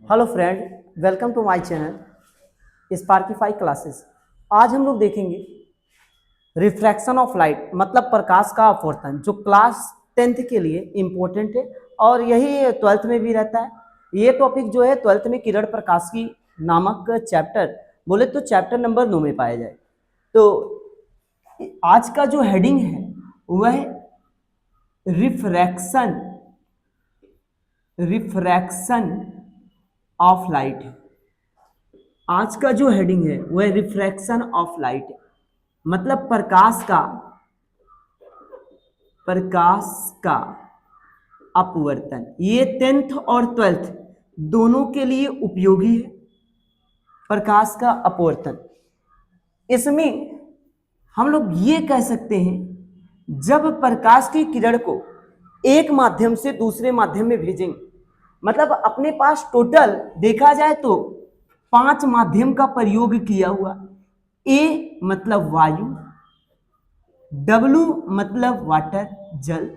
Hello friend, welcome to my channel Sparkify classes. आज हम लोग देखेंगे रिफ्रैक्शन ऑफ लाइट, मतलब प्रकाश का अपवर्तन, जो क्लास 10th के लिए इम्पोर्टेंट है और यही 12th में भी रहता है। ये टॉपिक जो है 12th में किरण प्रकाश की नामक चैप्टर बोले तो चैप्टर नंबर 9 में पाया जाए। तो आज का जो हेडिंग है वह रिफ्रैक्शन ऑफ लाइट। आज का जो हेडिंग है वह रिफ्रैक्शन ऑफ लाइट, मतलब प्रकाश का अपवर्तन। ये 10th और 12th दोनों के लिए उपयोगी है। प्रकाश का अपवर्तन, इसमें हम लोग ये कह सकते हैं, जब प्रकाश की किरण को एक माध्यम से दूसरे माध्यम में भेजेंगे, मतलब अपने पास टोटल देखा जाए तो 5 माध्यम का प्रयोग किया हुआ। ए मतलब वायु, डब्ल्यू मतलब वाटर जल,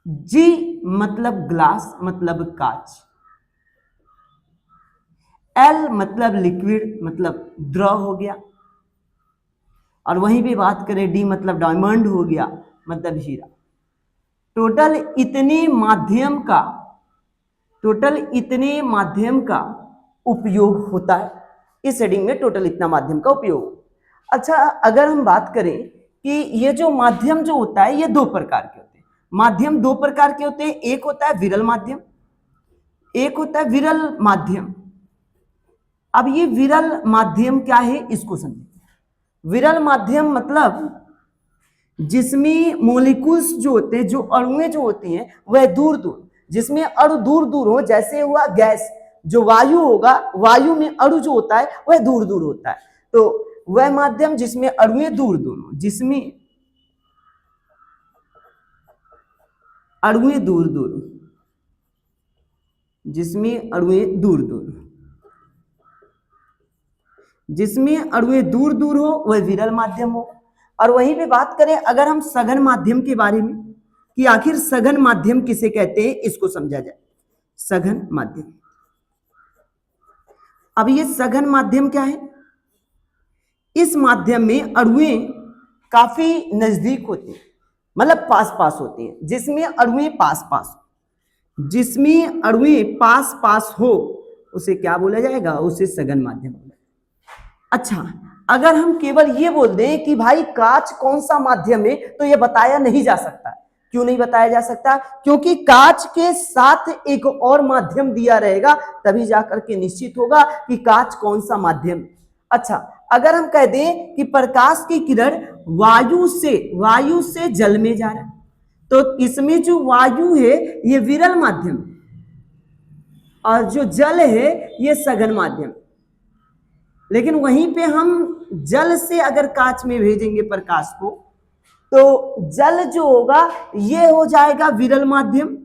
जी मतलब ग्लास मतलब कांच, एल मतलब लिक्विड मतलब द्रव हो गया, और वहीं पे बात करें डी मतलब डायमंड हो गया, मतलब हीरा। टोटल इतने माध्यम का उपयोग होता है। इस हेडिंग में टोटल इतना माध्यम का उपयोग। अच्छा, अगर हम बात करें कि ये जो माध्यम जो होता है ये 2 प्रकार के होते हैं। माध्यम 2 प्रकार के होते हैं, एक होता है विरल माध्यम, एक होता है विरल माध्यम। अब ये विरल माध्यम क्या है इसको समझें। विरल माध्यम मतलब जिसमें मोलिक्यूल्स जो होते हैं, जो अणुएं जो होती हैं वह दूर दूर, जिसमें अणु दूर दूर हो, जैसे हुआ गैस, जो वायु होगा, वायु में अणु जो होता है वह दूर दूर होता है। तो वह माध्यम जिसमें अणुएं दूर दूर हो, जिसमें अणुएं दूर दूर हो वह विरल माध्यम हो। और वहीं पे बात करें अगर हम सघन माध्यम के बारे में, कि आखिर सघन माध्यम किसे कहते हैं, इसको समझा जाए। सघन माध्यम, अब ये सघन माध्यम क्या है? इस माध्यम में अणुएं काफी नजदीक होती हैं, मतलब पास पास होती हैं, जिसमें अणुएं पास पास हो उसे क्या बोला जाएगा? उसे सघन माध्यम बोला जाएगा। अच्छा, अगर हम केवल ये बोल दें कि भाई कांच कौन सा माध्यम है, तो यह बताया नहीं जा सकता। क्यों नहीं बताया जा सकता? क्योंकि कांच के साथ एक और माध्यम दिया रहेगा, तभी जाकर के निश्चित होगा कि कांच कौन सा माध्यम। अच्छा, अगर हम कह दें कि प्रकाश की किरण वायु से जल में जा रहा है, तो इसमें जो वायु है ये विरल माध्यम और जो जल है ये सघन माध्यम। लेकिन वहीं पे हम जल से अगर कांच में भेजेंगे प्रकाश को, तो जल जो होगा ये हो जाएगा विरल माध्यम,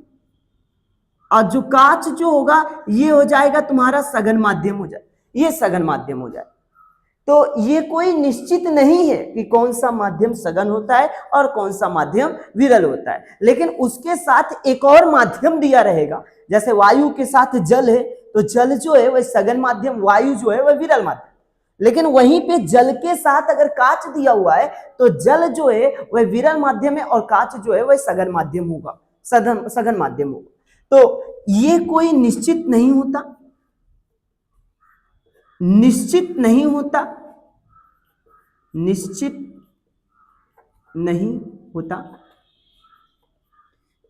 और जो कांच जो होगा ये हो जाएगा तुम्हारा सघन माध्यम हो जाए, ये सघन माध्यम हो जाए। तो ये कोई निश्चित नहीं है कि कौन सा माध्यम सघन होता है और कौन सा माध्यम विरल होता है, लेकिन उसके साथ एक और माध्यम दिया रहेगा। जैसे वायु के साथ जल है, तो जल जो है वह सघन माध्यम, वायु जो है वह विरल माध्यम। लेकिन वहीं पे जल के साथ अगर कांच दिया हुआ है, तो जल जो है वह विरल माध्यम है और कांच जो है वह सघन माध्यम होगा, सघन माध्यम होगा। तो ये कोई निश्चित नहीं होता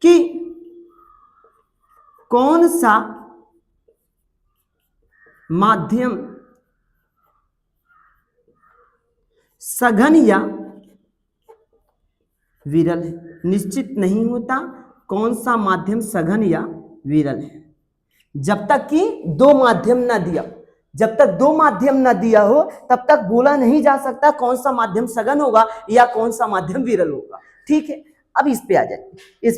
कि कौन सा माध्यम सघन या विरल है। निश्चित नहीं होता कौन सा माध्यम सघन या विरल है, जब तक कि 2 माध्यम ना दिया। जब तक 2 माध्यम ना दिया हो तब तक बोला नहीं जा सकता कौन सा माध्यम सघन होगा या कौन सा माध्यम विरल होगा। ठीक है, अब इस पे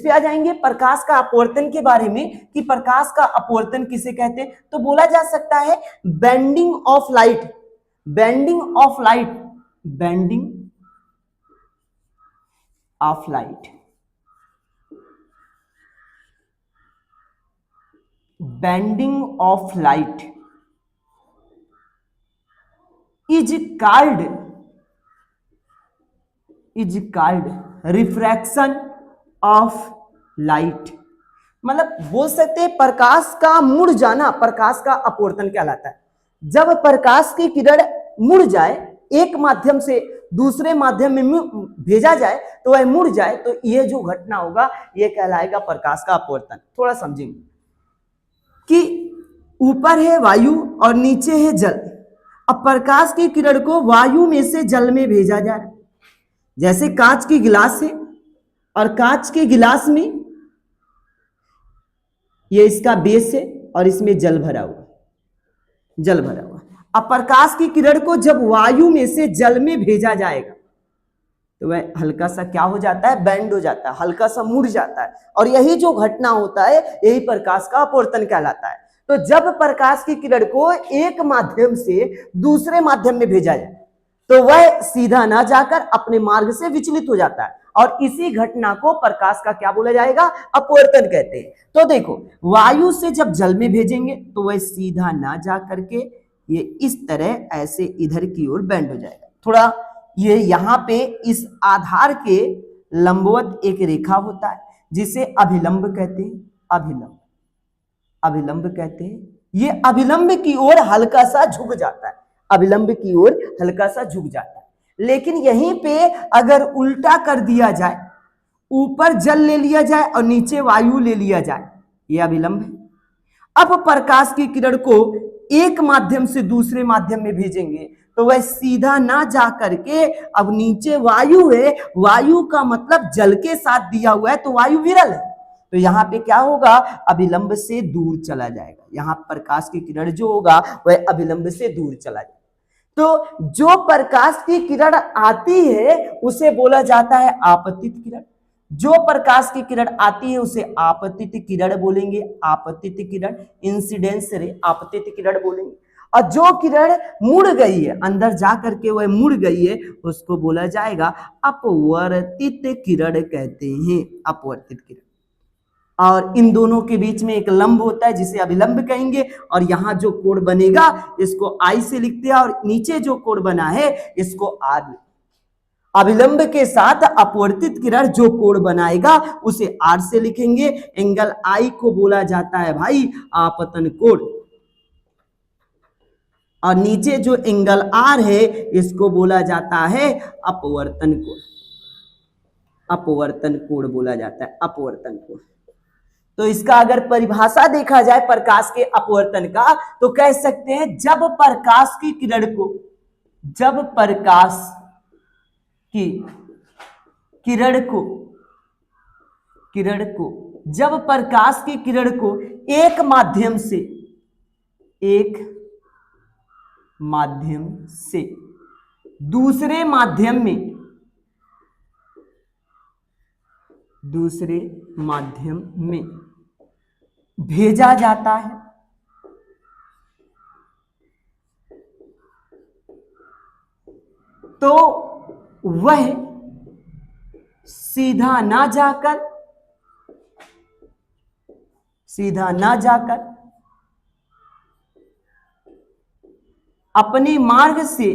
आ जाएंगे प्रकाश का अपवर्तन के बारे में, कि प्रकाश का अपवर्तन किसे कहते हैं। तो बोला जा सकता है bending of light, bending of light is called refraction of light. मतलब बोल सकते हैं प्रकाश का मुड़ जाना प्रकाश का अपवर्तन कहलाता है। जब प्रकाश की किरण मुड़ जाए, एक माध्यम से दूसरे माध्यम में भेजा जाए तो वह मुड़ जाए, तो यह जो घटना होगा यह कहलाएगा प्रकाश का अपवर्तन। थोड़ा समझेंगे कि ऊपर है वायु और नीचे है जल। अब प्रकाश की किरण को वायु में से जल में भेजा जा रहा है। जैसे कांच की गिलास है और कांच के गिलास में ये इसका बेस है और इसमें जल भरा हुआ। अब प्रकाश की किरण को जब वायु में से जल में भेजा जाएगा तो वह हल्का सा क्या हो जाता है, बेंड हो जाता है, हल्का सा मुड़ जाता है। और यही जो घटना होता है यही प्रकाश का अपवर्तन कहलाता है। तो जब प्रकाश की किरण को एक माध्यम से दूसरे माध्यम में भेजा जाए तो वह सीधा ना जाकर अपने मार्ग से विचलित हो जाता है, और इसी घटना को प्रकाश का क्या बोला जाएगा, अपवर्तन कहते हैं। तो देखो, वायु से जब जल में भेजेंगे तो वह सीधा ना जा करके ये इस तरह ऐसे इधर की ओर बेंड हो जाएगा। थोड़ा ये यहाँ पे इस आधार के लंबवत एक रेखा होता है जिसे अभिलंब कहते हैं। अभिलंब कहते हैं। ये अभिलंब की ओर हल्का सा झुक जाता है, लेकिन यहीं पे अगर उल्टा कर दिया जाए, ऊपर जल ले लिया जाए और नीचे वायु ले लिया जाए, यह अभिलंब है। अब प्रकाश की किरण को एक माध्यम से दूसरे माध्यम में भेजेंगे तो वह सीधा ना जा करके, अब नीचे वायु है, वायु का मतलब जल के साथ दिया हुआ है तो वायु विरल है, तो यहाँ पे क्या होगा, अभिलंब से दूर चला जाएगा। यहाँ प्रकाश की किरण जो होगा वह अभिलंब से दूर चला जाएगा। तो जो प्रकाश की किरण आती है उसे बोला जाता है आपतित किरण। जो प्रकाश की किरण आती है उसे आपतित किरण बोलेंगे, आपतित किरण, इंसिडेंस रे, आपतित किरण बोलेंगे। और जो किरण मुड़ गई है, अंदर जा करके वह मुड़ गई है, उसको बोला जाएगा अपवर्तित किरण कहते हैं, अपवर्तित किरण। और इन दोनों के बीच में एक लंब होता है जिसे अभिलंब कहेंगे, और यहाँ जो कोण बनेगा इसको आई से लिखते हैं, और नीचे जो कोण बना है इसको आर। अभिलंब के साथ अपवर्तित किरण जो कोण बनाएगा उसे आर से लिखेंगे। एंगल आई को बोला जाता है भाई आपतन कोण, और नीचे जो एंगल आर है इसको बोला जाता है अपवर्तन कोण। अपवर्तन कोण बोला जाता है, अपवर्तन कोण। तो इसका अगर परिभाषा देखा जाए प्रकाश के अपवर्तन का, तो कह सकते हैं जब प्रकाश की किरण को, जब प्रकाश की किरण एक माध्यम से दूसरे माध्यम में भेजा जाता है तो वह सीधा ना जाकर अपने मार्ग से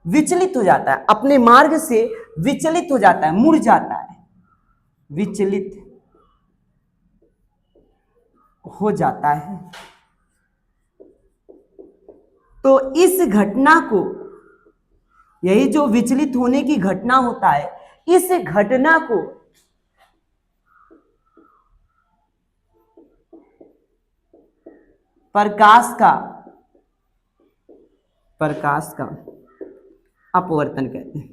विचलित हो जाता है, अपने मार्ग से विचलित हो जाता है, मुड़ जाता है, विचलित हो जाता है। तो इस घटना को, यही जो विचलित होने की घटना होता है, इस घटना को प्रकाश का अपवर्तन कहते हैं।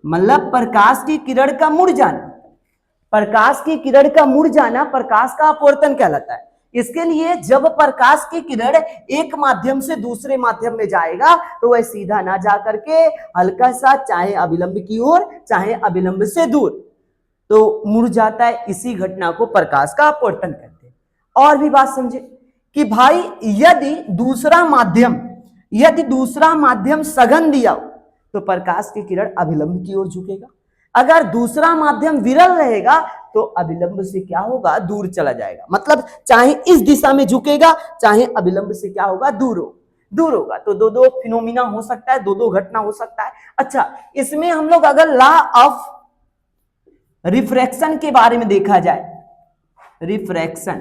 मतलब प्रकाश की किरण का मुड़ जाना, प्रकाश की किरण का मुड़ जाना प्रकाश का अपवर्तन कहलाता है। इसके लिए जब प्रकाश की किरण एक माध्यम से दूसरे माध्यम में जाएगा तो वह सीधा ना जा करके हल्का सा, चाहे अभिलंब की ओर चाहे अभिलंब से दूर, तो मुड़ जाता है। इसी घटना को प्रकाश का अपवर्तन कहते हैं। और भी बात समझे कि भाई यदि दूसरा माध्यम सघन दिया हो तो प्रकाश की किरण अभिलंब की ओर झुकेगा। अगर दूसरा माध्यम विरल रहेगा तो अभिलंब से क्या होगा, दूर चला जाएगा। मतलब चाहे इस दिशा में झुकेगा, चाहे अभिलंब से क्या होगा, दूर होगा। तो दो दो फिनोमिना हो सकता है, दो दो घटना हो सकता है। अच्छा, इसमें हम लोग अगर लॉ ऑफ रिफ्रैक्शन के बारे में देखा जाए, रिफ्रैक्शन,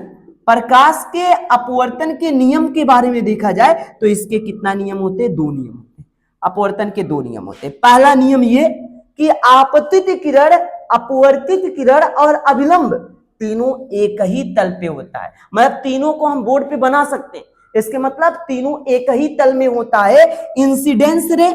प्रकाश के अपवर्तन के नियम के बारे में देखा जाए तो इसके कितना नियम होते हैं, 2 नियम होते हैं। अपवर्तन के 2 नियम होते हैं। पहला नियम ये कि आपतित किरण, अपवर्तित किरण और अभिलंब तीनों एक ही तल पे होता है। मतलब तीनों को हम बोर्ड पे बना सकते हैं। इसके मतलब तीनों एक ही तल में होता है। इंसिडेंस रे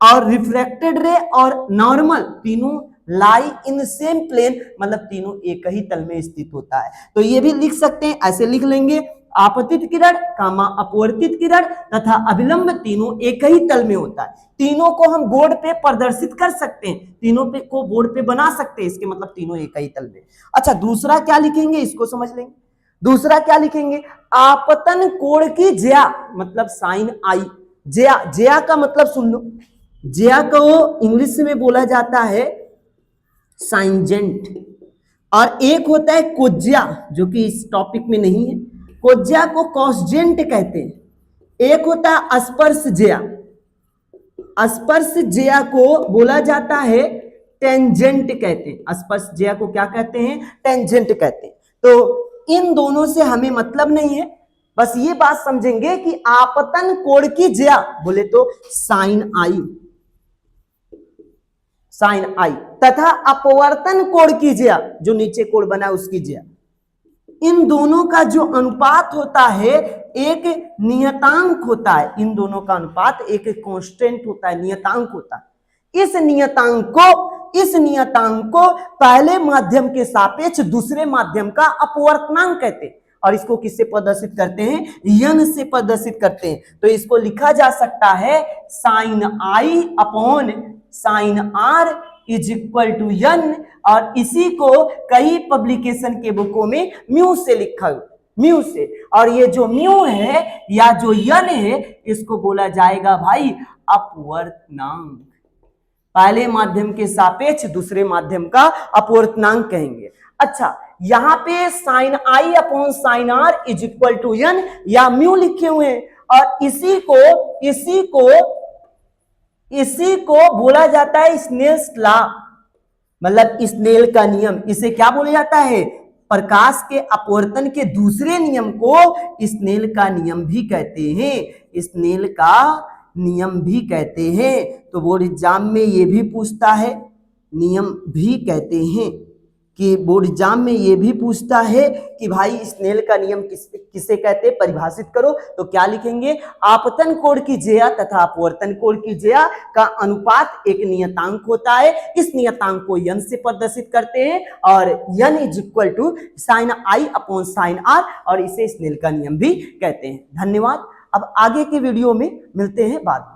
और रिफ्रैक्टेड रे और नॉर्मल तीनों लाई इन सेम प्लेन, मतलब तीनों एक ही तल में स्थित होता है। तो ये भी लिख सकते हैं, ऐसे लिख लेंगे, आपतित किरण कामा अपवर्तित किरण तथा अभिलंब तीनों एक ही तल में होता है। तीनों को हम बोर्ड पे प्रदर्शित कर सकते हैं, तीनों पे को बोर्ड पे बना सकते हैं। इसके मतलब तीनों एक ही तल में। अच्छा, दूसरा क्या लिखेंगे, इसको समझ लेंगे। दूसरा क्या लिखेंगे, आपतन कोण की ज्या, मतलब साइन आई। ज्या, ज्या का मतलब सुन लो, ज्या को इंग्लिश में बोला जाता है साइंजेंट, और एक होता है कोज्या, जो कि इस टॉपिक में नहीं है। कोज्या को कॉसजेंट कहते हैं। एक होता है स्पर्श ज्या, स्पर्श ज्या को बोला जाता है टेंजेंट कहते हैं। स्पर्श ज्या को क्या कहते हैं, टेंजेंट कहते हैं। तो इन दोनों से हमें मतलब नहीं है, बस ये बात समझेंगे कि आपतन कोण की ज्या बोले तो साइन आई, साइन आई, तथा अपवर्तन कोण की ज्या, जो नीचे कोण बना उसकी ज्या, इन दोनों का जो अनुपात होता है एक नियतांक होता है। इन दोनों का अनुपात एक कांस्टेंट होता है, नियतांक होता है। इस नियतांक को पहले माध्यम के सापेक्ष दूसरे माध्यम का अपवर्तनांक कहते हैं। और इसको किससे प्रदर्शित करते हैं, यन से प्रदर्शित करते हैं। तो इसको लिखा जा सकता है sine i upon sine r is equal to n, और इसी को कई पब्लिकेशन के बुकों में म्यू से लिखा हुआ, म्यू से। और ये जो म्यू है या जो यन है, इसको बोला जाएगा भाई अपवर्तनांक। पहले माध्यम के सापेक्ष दूसरे माध्यम का अपवर्तनांक कहेंगे। अच्छा, यहां पे sine i upon sine r is equal to n या म्यू लिखे हुए हैं, और इसी को बोला जाता है स्नेल्स लॉ, मतलब स्नेल का नियम। इसे क्या बोला जाता है, प्रकाश के अपवर्तन के दूसरे नियम को स्नेल का नियम भी कहते हैं, स्नेल का नियम भी कहते हैं। तो बोर्ड एग्जाम में ये भी पूछता है, नियम भी कहते हैं, कि बोर्ड एग्जाम में ये भी पूछता है कि भाई स्नेल का नियम किसे कहते हैं, परिभाषित करो। तो क्या लिखेंगे, आपतन कोण की ज्या तथा अपवर्तन कोण की ज्या का अनुपात एक नियतांक होता है। इस नियतांक को यन से प्रदर्शित करते हैं, और n is equal to sine i upon sine r, और इसे स्नेल का नियम भी कहते हैं। धन्यवाद। अब आगे के वीडियो में मिलते हैं बाद में।